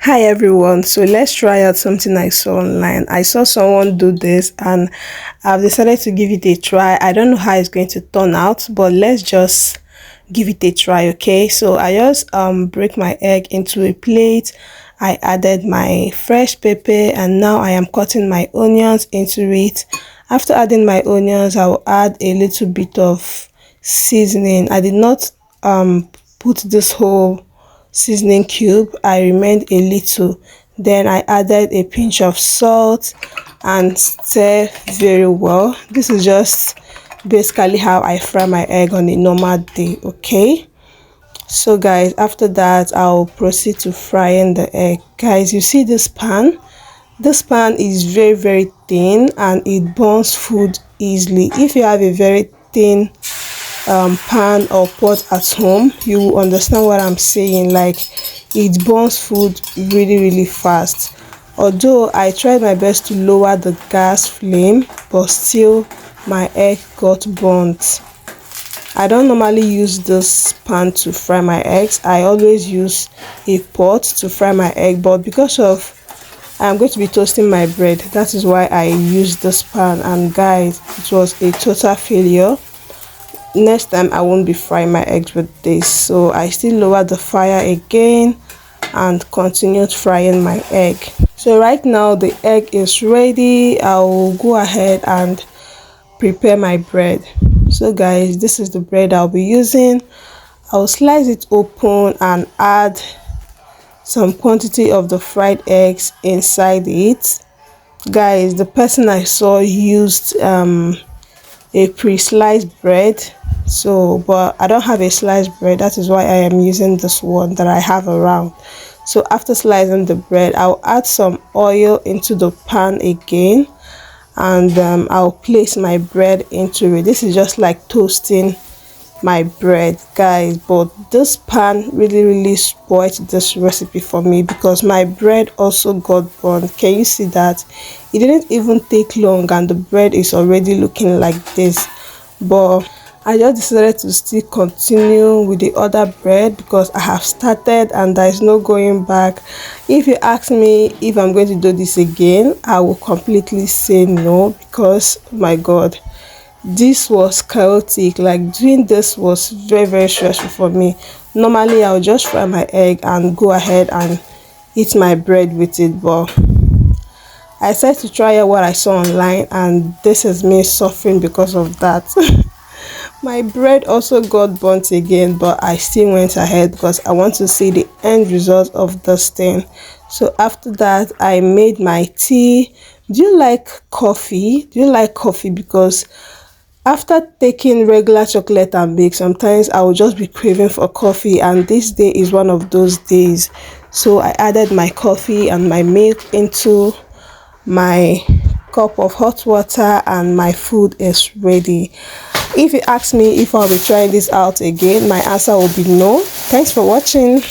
Hi everyone, so let's try out something I saw online. I saw someone do this and I've decided to give it a try. I don't know how it's going to turn out, but let's just give it a try, okay? So I just break my egg into a plate. I added my fresh pepper and now I am cutting my onions into it. After adding my onions, I will add a little bit of seasoning. I did not put this whole seasoning cube. I remained a little, then I added a pinch of salt and stir very well. This is just basically how I fry my egg on a normal day, okay? So guys, after that I'll proceed to frying the egg. Guys, you see this pan is very thin and it burns food easily. If you have a very thin pan or pot at home, you will understand what I'm saying. Like, it burns food really fast. Although I tried my best to lower the gas flame, but still my egg got burnt. I don't normally use this pan to fry my eggs. I always use a pot to fry my egg, but because of I'm going to be toasting my bread, that is why I use this pan. And guys, it was a total failure. Next time I won't be frying my eggs with this, so I still lowered the fire again and continued frying my egg. So right now the egg is ready. I'll go ahead and prepare my bread. So guys, this is the bread I'll be using. I'll slice it open and add some quantity of the fried eggs inside it. Guys, the person I saw used a pre-sliced bread, so but I don't have a sliced bread, that is why I am using this one that I have around. So after slicing the bread, I'll add some oil into the pan again, and I'll place my bread into it. This is just like toasting my bread, guys, but this pan really spoiled this recipe for me because my bread also got burnt. Can you see that? It didn't even take long and the bread is already looking like this, but I just decided to still continue with the other bread because I have started and there is no going back. If you ask me if I'm going to do this again, I will completely say no, because oh my god, this was chaotic. Like, doing this was very stressful for me. Normally I'll just fry my egg and go ahead and eat my bread with it, but I decided to try out what I saw online and this is me suffering because of that. My bread also got burnt again, but I still went ahead because I want to see the end result of this thing. So after that, I made my tea. Do you like coffee? Because after taking regular chocolate and milk, sometimes I will just be craving for coffee, and this day is one of those days. So I added my coffee and my milk into my cup of hot water and my food is ready. If you ask me if I'll be trying this out again, my answer will be no. Thanks for watching.